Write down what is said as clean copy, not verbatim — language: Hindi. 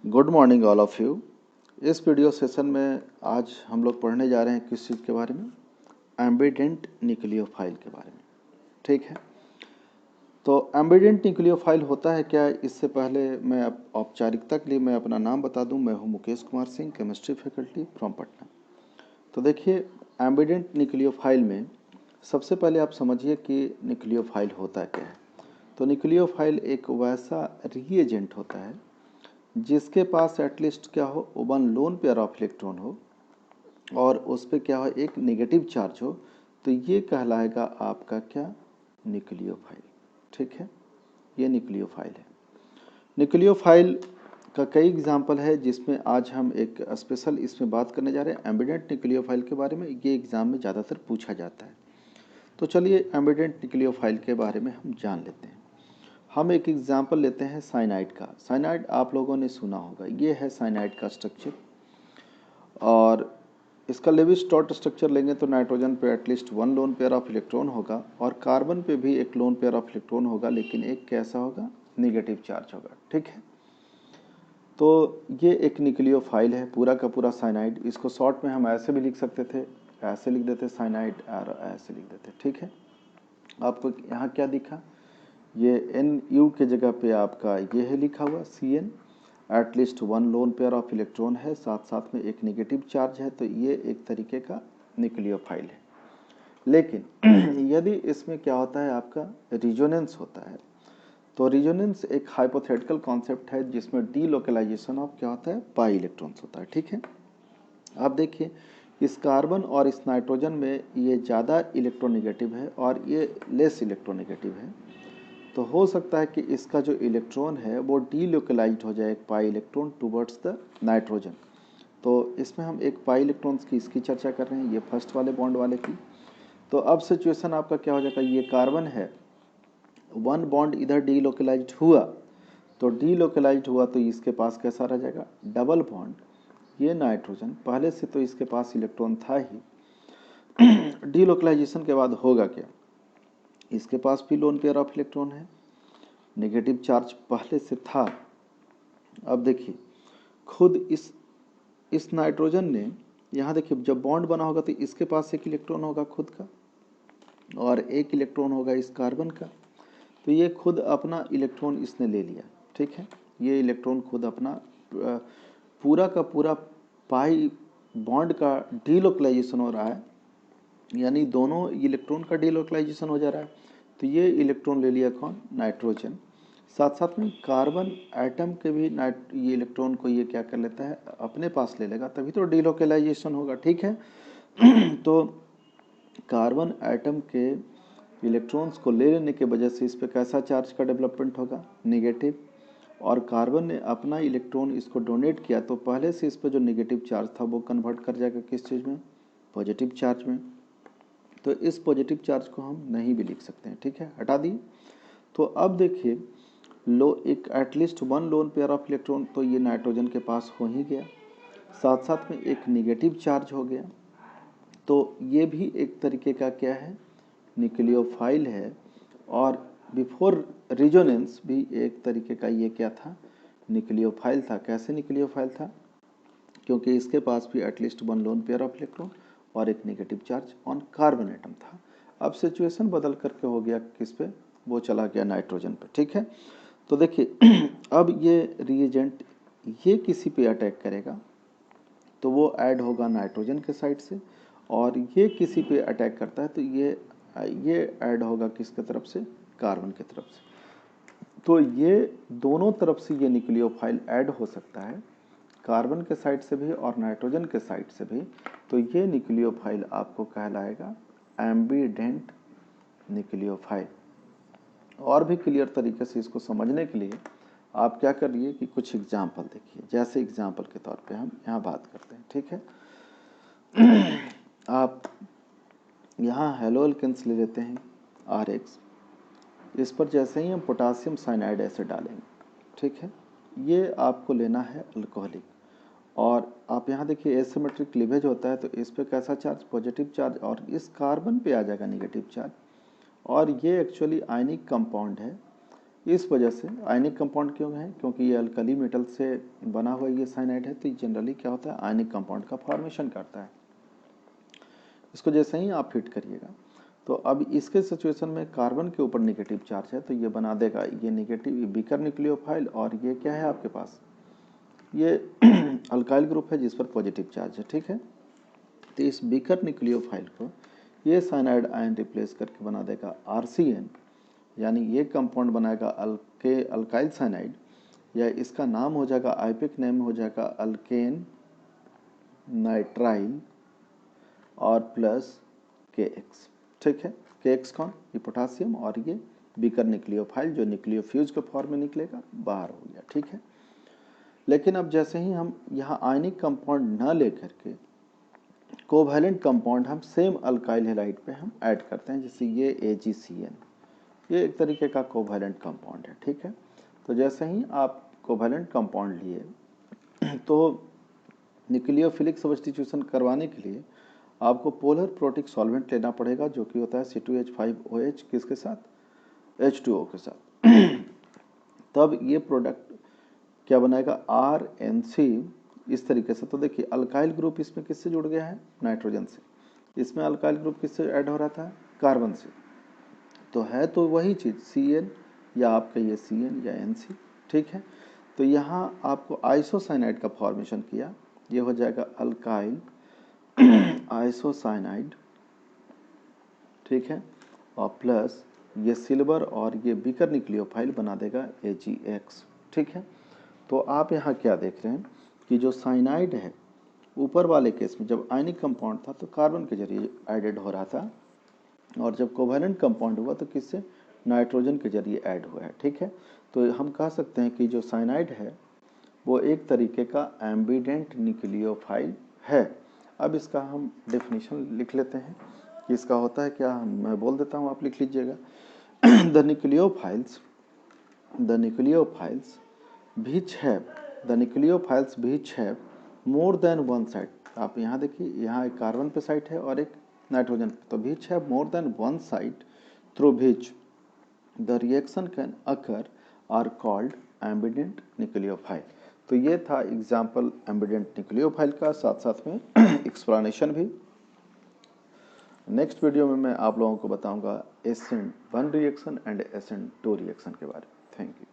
Good morning all of you. इस वीडियो सेशन में आज हम लोग पढ़ने जा रहे हैं किस चीज़ के बारे में, एम्बिडेंट न्यूक्लियोफाइल के बारे में। ठीक है, तो एम्बिडेंट न्यूक्लियोफाइल होता है क्या, इससे पहले मैं औपचारिकता के लिए मैं अपना नाम बता दूं। मैं हूं Mukesh Kumar Singh, chemistry faculty from Patna. तो देखिए, एम्बिडेंट न्यूक्लियोफाइल में सबसे पहले आप समझिए कि न्यूक्लियोफाइल होता क्या है। तो न्यूक्लियोफाइल एक वैसा रीएजेंट होता है जिसके पास एटलीस्ट क्या हो, one lone pair of electron हो और उस पर क्या हो, एक नेगेटिव चार्ज हो, तो ये कहलाएगा आपका क्या, न्यूक्लियोफाइल। ठीक है, ये न्यूक्लियोफाइल है। न्यूक्लियोफाइल का कई एग्जाम्पल है जिसमें आज हम एक स्पेशल इसमें बात करने जा रहे हैं एम्बिडेंट न्यूक्लियोफाइल के बारे में। ये एग्जाम में ज़्यादातर पूछा जाता है। तो चलिए एम्बिडेंट न्यूक्लियोफाइल के बारे में हम जान लेते हैं। हम एक एग्जाम्पल लेते हैं साइनाइड का। साइनाइड आप लोगों ने सुना होगा, ये है साइनाइड का स्ट्रक्चर। और इसका लेविस डॉट स्ट्रक्चर लेंगे तो नाइट्रोजन पे at least one lone pair of electron होगा और कार्बन पे भी एक लोन पेयर ऑफ इलेक्ट्रॉन होगा, लेकिन एक कैसा होगा, नेगेटिव चार्ज होगा। ठीक है, तो ये एक न्यूक्लियोफाइल है पूरा का पूरा साइनाइड। इसको शॉर्ट में हम ऐसे भी लिख सकते थे, ऐसे लिख देते साइनाइड और ऐसे लिख देते। ठीक है, आपको यहाँ क्या दिखा, ये एन यू के जगह पे आपका ये है लिखा हुआ CN, at least one lone pair of electron है, साथ साथ में एक नेगेटिव चार्ज है। तो ये एक तरीके का न्यूक्लियोफाइल है। लेकिन यदि इसमें क्या होता है, आपका रिजोनेंस होता है, तो रिजोनेंस एक हाइपोथेटिकल कॉन्सेप्ट है जिसमें डीलोकलाइजेशन ऑफ क्या होता है, पाई इलेक्ट्रॉन्स होता है। ठीक है, आप देखिए इस कार्बन और इस नाइट्रोजन में ये ज़्यादा इलेक्ट्रोनेगेटिव है और ये लेस इलेक्ट्रोनेगेटिव है। तो हो सकता है कि इसका जो इलेक्ट्रॉन है वो डीलोकलाइज्ड हो जाए, एक pi electron towards the nitrogen. तो इसमें हम एक पाई इलेक्ट्रॉन्स की इसकी चर्चा कर रहे हैं, ये फर्स्ट वाले बॉन्ड वाले की। तो अब सिचुएशन आपका क्या हो जाएगा, ये कार्बन है, वन बॉन्ड इधर डीलोकलाइज्ड हुआ, तो डीलोकलाइज्ड हुआ तो इसके पास कैसा रह जाएगा, डबल बॉन्ड। ये नाइट्रोजन पहले से तो इसके पास इलेक्ट्रॉन था ही, डीलोकलाइजेशन के बाद होगा क्या, इसके पास भी लोन पेयर ऑफ इलेक्ट्रॉन है, नेगेटिव चार्ज पहले से था। अब देखिए खुद इस नाइट्रोजन ने, यहाँ देखिए जब बॉन्ड बना होगा तो इसके पास एक इलेक्ट्रॉन होगा खुद का और एक इलेक्ट्रॉन होगा इस कार्बन का। तो ये खुद अपना इलेक्ट्रॉन इसने ले लिया। ठीक है, ये इलेक्ट्रॉन खुद अपना पूरा का पूरा पाई बॉन्ड का डीलोकलाइजेशन हो रहा है, यानी दोनों इलेक्ट्रॉन का डीलोकलाइजेशन हो जा रहा है। तो ये इलेक्ट्रॉन ले लिया कौन, नाइट्रोजन। साथ साथ में कार्बन एटम के भी ये इलेक्ट्रॉन को ये क्या कर लेता है, अपने पास ले लेगा, तभी तो डीलोकलाइजेशन होगा। ठीक है, तो कार्बन एटम के इलेक्ट्रॉन्स को ले लेने के वजह से इस पर कैसा चार्ज का डेवलपमेंट होगा, नेगेटिव। और कार्बन ने अपना इलेक्ट्रॉन इसको डोनेट किया, तो पहले से इस पर जो नेगेटिव चार्ज था वो कन्वर्ट कर जाएगा किस चीज़ में, पॉजिटिव चार्ज में। तो इस पॉजिटिव चार्ज को हम नहीं भी लिख सकते हैं। ठीक है, हटा दिए। तो अब देखिए एक at least one lone pair of electron तो ये नाइट्रोजन के पास हो ही गया, साथ साथ में एक नेगेटिव चार्ज हो गया। तो ये भी एक तरीके का क्या है, न्यूक्लियोफाइल है। और बिफोर रिजोनेंस भी एक तरीके का ये क्या था, न्यूक्लियोफाइल था। कैसे न्यूक्लियोफाइल था, क्योंकि इसके पास भी at least one lone pair of electron और एक negative charge on carbon atom था। अब सिचुएशन बदल करके हो गया किस पे, वो चला गया नाइट्रोजन पे। ठीक है, तो देखिए अब ये रिएजेंट ये किसी पे अटैक करेगा तो वो ऐड होगा नाइट्रोजन के साइड से, और ये किसी पे अटैक करता है तो ये ऐड होगा किसके तरफ से, कार्बन की तरफ से। तो ये दोनों तरफ से ये न्यूक्लियोफाइल ऐड हो सकता है, कार्बन के साइड से भी और नाइट्रोजन के साइड से भी। तो ये न्यूक्लियोफाइल आपको कहलाएगा एम्बिडेंट न्यूक्लियोफाइल। और भी क्लियर तरीके से इसको समझने के लिए आप क्या करिए कि कुछ एग्जाम्पल देखिए। जैसे एग्जाम्पल के तौर पे हम यहाँ बात करते हैं। ठीक है, आप यहाँ हेलो एल्केन्स ले लेते हैं RH, इस पर जैसे ही हम पोटासियम साइनाइड एसिड डालेंगे, ठीक है, ये आपको लेना है अल्कोहलिक। और आप यहाँ देखिए एसिमेट्रिक क्लीवेज होता है, तो इस पे कैसा चार्ज, पॉजिटिव चार्ज, और इस कार्बन पे आ जाएगा नेगेटिव चार्ज। और ये एक्चुअली आयनिक कंपाउंड है, इस वजह से आयनिक कंपाउंड क्यों है, क्योंकि ये अल्कली मेटल से बना हुआ ये साइनाइड है, तो जनरली क्या होता है आयनिक कंपाउंड का फॉर्मेशन करता है। इसको जैसे ही आप फिट करिएगा तो अब इसके सिचुएशन में कार्बन के ऊपर नेगेटिव चार्ज है, तो ये बना देगा ये नेगेटिव बीकर न्यूक्लियोफाइल, और ये क्या है आपके पास, ये अल्काइल ग्रुप है जिस पर पॉजिटिव चार्ज है। ठीक है, तो इस बीकर न्यूक्लियोफाइल को ये साइनाइड आयन रिप्लेस करके बना देगा RCN, यानी ये कंपाउंड बनाएगा अल्काइल साइनाइड, या इसका नाम हो जाएगा आइपिक नेम हो जाएगा अल्केन नाइट्राइल और प्लस KX। ठीक है, KX कौन, ये पोटासियम, और ये बीकर न्यूक्लियोफाइल जो न्यूक्लियोफ्यूज के फॉर्म में निकलेगा बाहर हो गया। ठीक है, लेकिन अब जैसे ही हम यहाँ आयनिक कंपाउंड न लेकर के कोवैलेंट कंपाउंड हम सेम अल्काइल हैलाइड पे हम ऐड करते हैं, जैसे ये AgCN, ये एक तरीके का कोवैलेंट कंपाउंड है। ठीक है, तो जैसे ही आप कोवैलेंट कंपाउंड लिए तो न्यूक्लियोफिलिक सब्स्टिट्यूशन करवाने के लिए आपको पोलर प्रोटिक सॉल्वेंट लेना पड़ेगा, जो कि होता है C2H5OH किसके साथ, H2O के साथ। तब ये प्रोडक्ट क्या बनाएगा, RNC इस तरीके से। तो देखिए अल्काइल ग्रुप इसमें किससे जुड़ गया है, नाइट्रोजन से। इसमें अल्काइल ग्रुप किससे ऐड हो रहा था, कार्बन से। तो है तो वही चीज़ CN या आप कहिए CN या NC। ठीक है, तो यहाँ आपको आइसोसाइनाइड का फॉर्मेशन किया, ये हो जाएगा अल्काइल आइसोसाइनाइड। ठीक है, और प्लस ये सिल्वर और ये बीकर न्यूक्लियोफाइल बना देगा AgX। ठीक है, तो आप यहाँ क्या देख रहे हैं कि जो साइनाइड है ऊपर वाले केस में जब आयनिक कंपाउंड था तो कार्बन के जरिए एडेड हो रहा था, और जब कोवैलेंट कंपाउंड हुआ तो किससे, नाइट्रोजन के जरिए ऐड हुआ है। ठीक है, तो हम कह सकते हैं कि जो साइनाइड है वो एक तरीके का एम्बिडेंट न्यूक्लियोफाइल है। अब इसका हम डेफिनेशन लिख लेते हैं कि इसका होता है क्या, मैं बोल देता हूँ, आप लिख लीजिएगा। The nucleophiles which have more than one site। आप यहाँ देखिए, यहाँ एक कार्बन पे साइट है और एक नाइट्रोजन पे, तो which have more than one site through which the reaction can occur are called ambident nucleophile। तो ये था एग्जाम्पल एम्बिडेंट न्यूक्लियोफाइल का, साथ साथ में एक्सप्लेनेशन भी। नेक्स्ट वीडियो में मैं आप लोगों को बताऊंगा SN1 reaction and SN2 reaction के बारे में। Thank you.